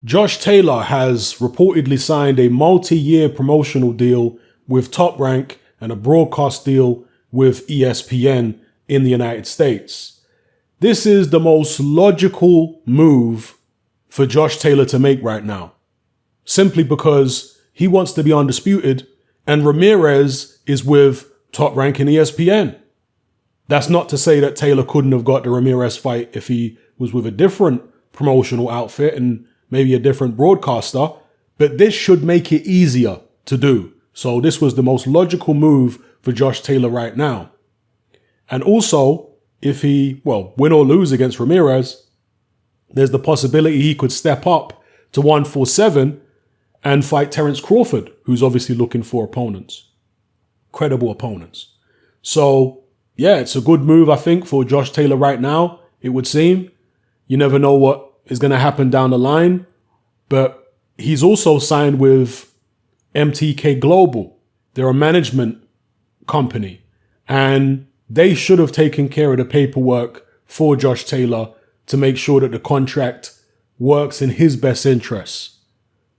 Josh Taylor has reportedly signed a multi-year promotional deal with Top Rank and a broadcast deal with ESPN in the United States. This is the most logical move for Josh Taylor to make right now, simply because he wants to be undisputed and Ramirez is with Top Rank and ESPN. That's not to say that Taylor couldn't have got the Ramirez fight if he was with a different promotional outfit and maybe a different broadcaster, but this should make it easier to do. So this was the most logical move for Josh Taylor right now. And also, if he, win or lose against Ramirez, there's the possibility he could step up to 147 and fight Terence Crawford, who's obviously looking for opponents, credible opponents. So, yeah, it's a good move, I think, for Josh Taylor right now, it would seem. You never know what is going to happen down the line, but he's also signed with MTK Global. They're a management company, and they should have taken care of the paperwork for Josh Taylor to make sure that the contract works in his best interests,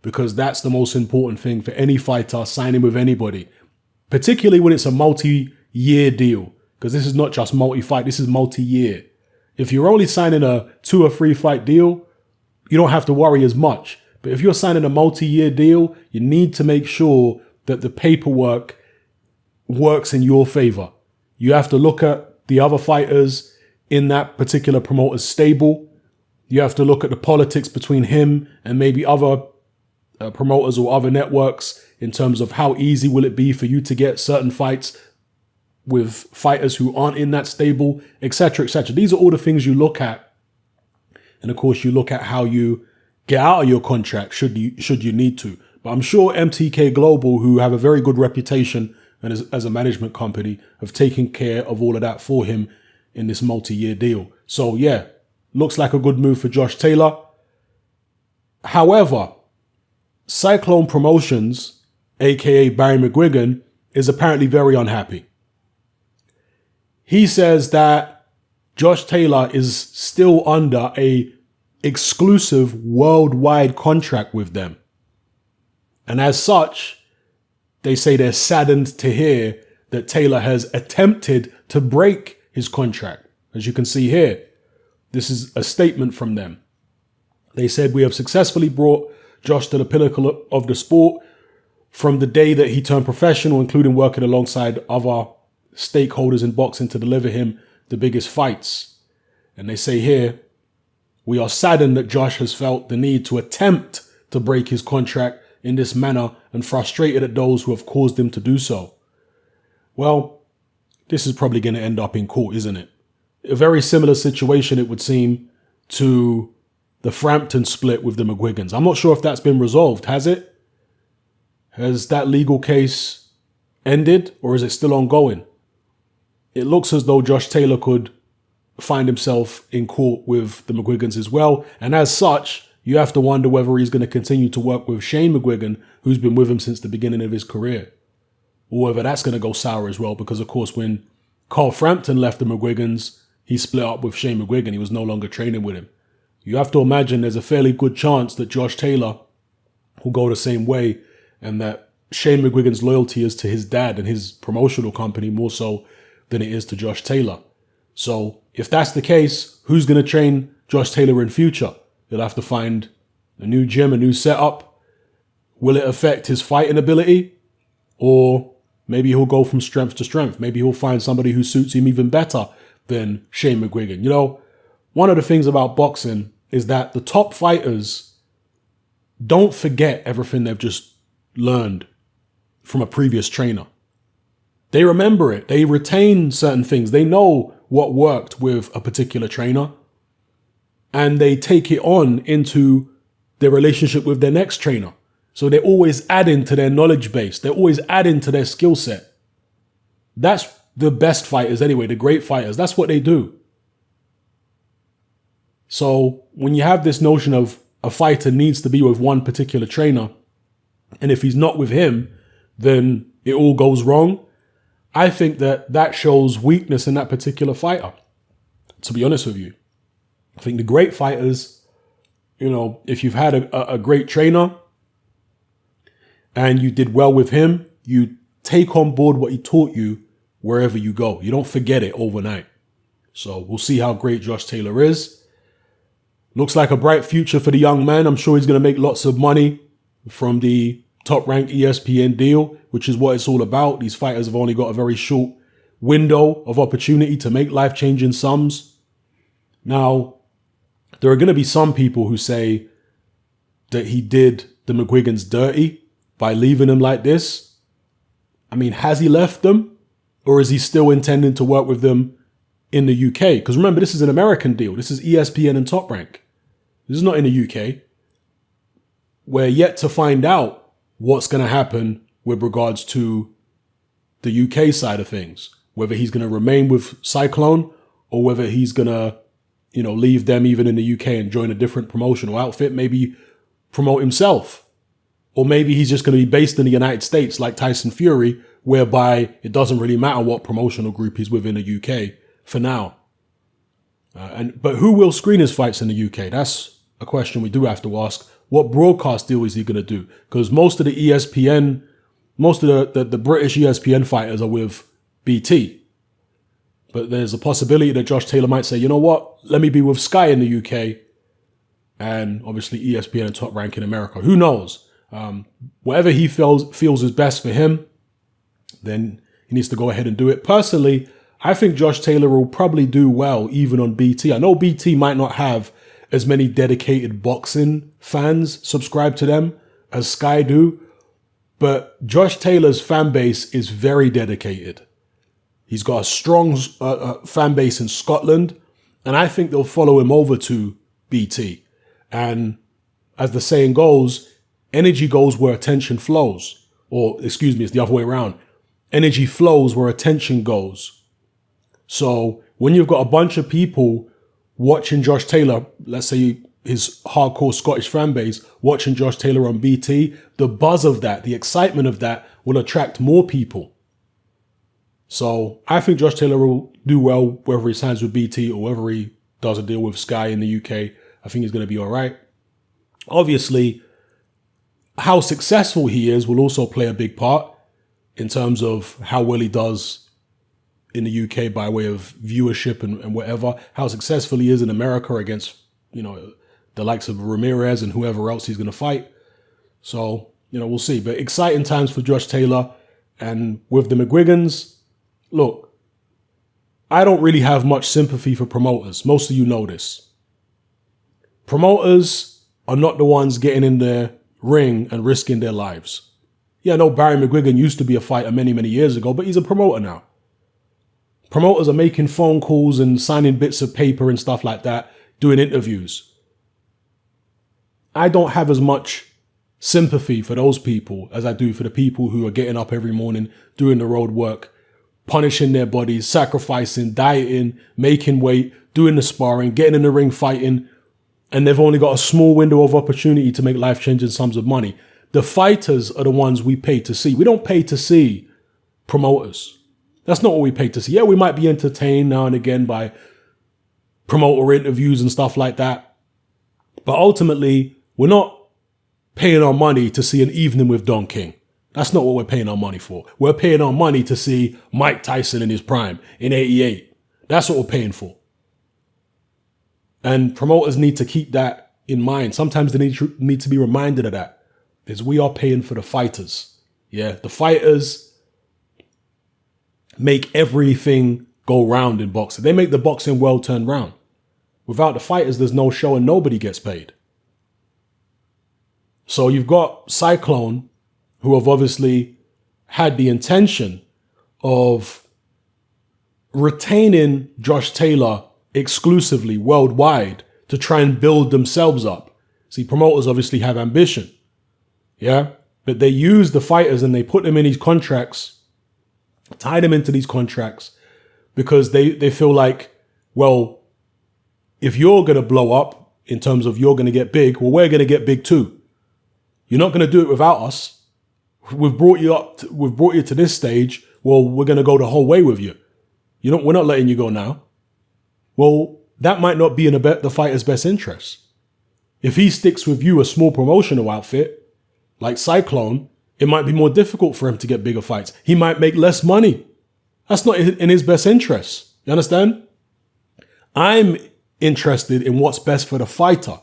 because that's the most important thing for any fighter signing with anybody, particularly when it's a multi-year deal, because this is not just multi-fight, this is multi-year. If you're only signing a 2 or 3 fight deal, you don't have to worry as much. But if you're signing a multi-year deal, you need to make sure that the paperwork works in your favor. You have to look at the other fighters in that particular promoter's stable. You have to look at the politics between him and maybe other promoters or other networks in terms of how easy will it be for you to get certain fights with fighters who aren't in that stable, etc., etc. These are all the things you look at. And of course, you look at how you get out of your contract should you need to. But I'm sure MTK Global, who have a very good reputation and as a management company, have taken care of all of that for him in this multi-year deal. So yeah, looks like a good move for Josh Taylor. However, Cyclone Promotions, aka Barry Mcguigan, is apparently very unhappy. He says that Josh Taylor is still under a exclusive worldwide contract with them. And as such, they say they're saddened to hear that Taylor has attempted to break his contract. As you can see here, this is a statement from them. They said, "We have successfully brought Josh to the pinnacle of the sport from the day that he turned professional, including working alongside other stakeholders in boxing to deliver him the biggest fights." And they say here, "We are saddened that Josh has felt the need to attempt to break his contract in this manner and frustrated at those who have caused him to do so." Well, this is probably going to end up in court, isn't it? A very similar situation, it would seem, to the Frampton split with the Mcguigans. I'm not sure if that's been resolved. Has it? Has that legal case ended, or is it still ongoing? It looks as though Josh Taylor could find himself in court with the Mcguigans as well. And as such, you have to wonder whether he's going to continue to work with Shane Mcguigan, who's been with him since the beginning of his career. Or whether that's going to go sour as well, because of course when Carl Frampton left the Mcguigans, he split up with Shane Mcguigan. He was no longer training with him. You have to imagine there's a fairly good chance that Josh Taylor will go the same way, and that Shane Mcguigan's loyalty is to his dad and his promotional company more so than it is to Josh Taylor. So if that's the case, who's going to train Josh Taylor in future? He'll have to find a new gym, a new setup. Will it affect his fighting ability? Or maybe he'll go from strength to strength. Maybe he'll find somebody who suits him even better than Shane Mcguigan. You know, one of the things about boxing is that the top fighters don't forget everything they've just learned from a previous trainer. They remember it. They retain certain things. They know what worked with a particular trainer, and they take it on into their relationship with their next trainer. So they're always adding to their knowledge base. They're always adding to their skill set. That's the best fighters anyway, the great fighters. That's what they do. So when you have this notion of a fighter needs to be with one particular trainer, and if he's not with him, then it all goes wrong, I think that shows weakness in that particular fighter, to be honest with you. I think the great fighters if you've had a great trainer and you did well with him, you take on board what he taught you wherever you go. You don't forget it overnight. So we'll see how great Josh Taylor is. Looks like a bright future for the young man. I'm sure he's going to make lots of money from the top-ranked ESPN deal, which is what it's all about. These fighters have only got a very short window of opportunity to make life-changing sums. Now, there are going to be some people who say that he did the Mcguigans dirty by leaving them like this. I mean, has he left them? Or is he still intending to work with them in the UK? Because remember, this is an American deal. This is ESPN and Top Rank. This is not in the UK. We're yet to find out what's going to happen with regards to the UK side of things. Whether he's going to remain with Cyclone or whether he's going to, leave them even in the UK and join a different promotional outfit, maybe promote himself. Or maybe he's just going to be based in the United States like Tyson Fury, whereby it doesn't really matter what promotional group he's with in the UK for now. But who will screen his fights in the UK? That's a question we do have to ask. What broadcast deal is he going to do? Because most of the ESPN, most of the British ESPN fighters are with BT. But there's a possibility that Josh Taylor might say, you know what, let me be with Sky in the UK and obviously ESPN and Top Rank in America. Who knows? Whatever he feels is best for him, then he needs to go ahead and do it. Personally, I think Josh Taylor will probably do well even on BT. I know BT might not have as many dedicated boxing fans subscribe to them as Sky do, but Josh Taylor's fan base is very dedicated. He's got a strong fan base in Scotland, and I think they'll follow him over to BT. And as the saying goes, energy goes where attention flows. Or, excuse me, it's the other way around. Energy flows where attention goes. So when you've got a bunch of people watching Josh Taylor, let's say his hardcore Scottish fan base, watching Josh Taylor on BT, the buzz of that, the excitement of that will attract more people. So I think Josh Taylor will do well whether he signs with BT or whether he does a deal with Sky in the UK. I think he's going to be all right. Obviously, how successful he is will also play a big part in terms of how well he does in the UK by way of viewership and whatever. How successful he is in America against, the likes of Ramirez and whoever else he's going to fight. So, we'll see. But exciting times for Josh Taylor. And with the Mcguigans, look, I don't really have much sympathy for promoters. Most of you know this. Promoters are not the ones getting in their ring and risking their lives. Yeah, I know Barry Mcguigan used to be a fighter many, many years ago, but he's a promoter now. Promoters are making phone calls and signing bits of paper and stuff like that, doing interviews. I don't have as much sympathy for those people as I do for the people who are getting up every morning, doing the road work, punishing their bodies, sacrificing, dieting, making weight, doing the sparring, getting in the ring, fighting, and they've only got a small window of opportunity to make life-changing sums of money. The fighters are the ones we pay to see. We don't pay to see promoters. That's not what we pay to see. Yeah, we might be entertained now and again by promoter interviews and stuff like that. But ultimately, we're not paying our money to see an evening with Don King. That's not what we're paying our money for. We're paying our money to see Mike Tyson in his prime in '88. That's what we're paying for. And promoters need to keep that in mind. Sometimes they need to be reminded of that. Because we are paying for the fighters. Yeah, the fighters make everything go round in boxing. They make the boxing world turn round. Without the fighters, there's no show and nobody gets paid. So you've got Cyclone, who have obviously had the intention of retaining Josh Taylor exclusively worldwide to try and build themselves up. See, promoters obviously have ambition. Yeah, but they use the fighters and they put them in these contracts, tie them into these contracts because they feel like, well, if you're going to blow up in terms of you're going to get big, well, we're going to get big too. You're not going to do it without us. We've brought you up. We've brought you to this stage. Well, we're going to go the whole way with you. We're not letting you go now. Well, that might not be in the fighter's best interest. If he sticks with you, a small promotional outfit, like Cyclone, it might be more difficult for him to get bigger fights. He might make less money. That's not in his best interest. You understand? I'm interested in what's best for the fighter.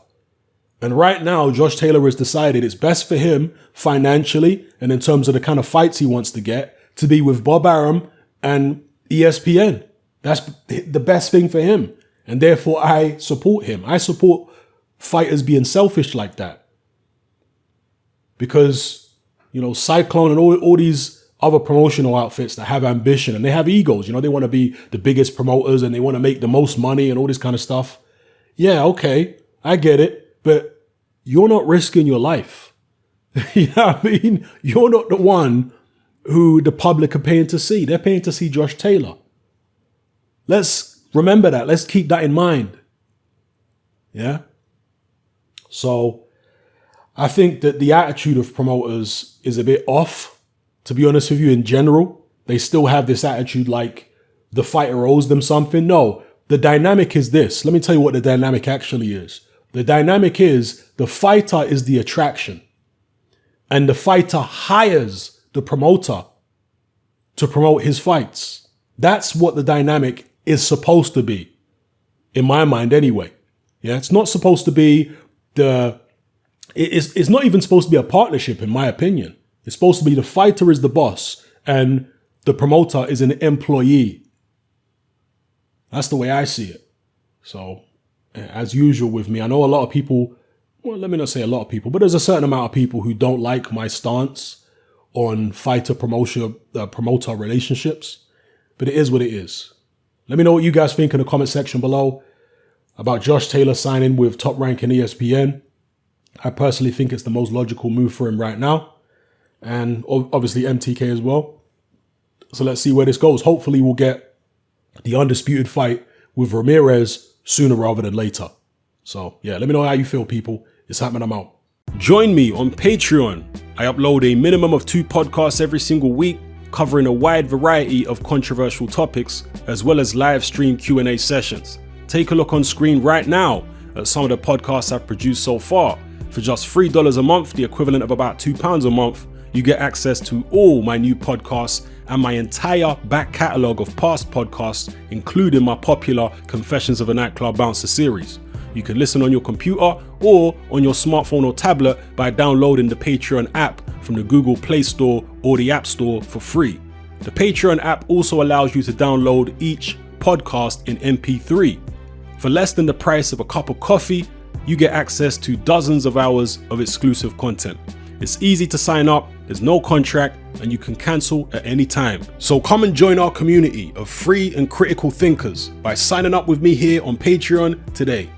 And right now, Josh Taylor has decided it's best for him financially and in terms of the kind of fights he wants to get to be with Bob Arum and ESPN. That's the best thing for him. And therefore, I support him. I support fighters being selfish like that. Because, Cyclone and all these other promotional outfits that have ambition and they have egos, they want to be the biggest promoters and they want to make the most money and all this kind of stuff. Yeah, okay, I get it. But you're not risking your life. You know what I mean? You're not the one who the public are paying to see. They're paying to see Josh Taylor. Let's remember that. Let's keep that in mind. Yeah? So I think that the attitude of promoters is a bit off, to be honest with you, in general. They still have this attitude like the fighter owes them something. No, the dynamic is this. Let me tell you what the dynamic actually is. The dynamic is the fighter is the attraction. And the fighter hires the promoter to promote his fights. That's what the dynamic is supposed to be, in my mind anyway. Yeah, it's not supposed to be it's not even supposed to be a partnership, in my opinion. It's supposed to be the fighter is the boss and the promoter is an employee. That's the way I see it. So, as usual with me, I know a lot of people, well, let me not say a lot of people, but there's a certain amount of people who don't like my stance on promoter relationships, but it is what it is. Let me know what you guys think in the comment section below about Josh Taylor signing with Top Rank and ESPN. I personally think it's the most logical move for him right now. And obviously MTK as well. So let's see where this goes. Hopefully we'll get the undisputed fight with Ramirez sooner rather than later. So yeah, let me know how you feel, people. It's happening, I'm out. Join me on Patreon. I upload a minimum of 2 podcasts every single week, covering a wide variety of controversial topics, as well as live stream Q&A sessions. Take a look on screen right now at some of the podcasts I've produced so far. For just $3 a month, the equivalent of about £2 a month, you get access to all my new podcasts and my entire back catalogue of past podcasts, including my popular Confessions of a Nightclub Bouncer series. You can listen on your computer or on your smartphone or tablet by downloading the Patreon app from the Google Play Store or the App Store for free. The Patreon app also allows you to download each podcast in MP3. For less than the price of a cup of coffee, you get access to dozens of hours of exclusive content. It's easy to sign up, there's no contract, and you can cancel at any time. So come and join our community of free and critical thinkers by signing up with me here on Patreon today.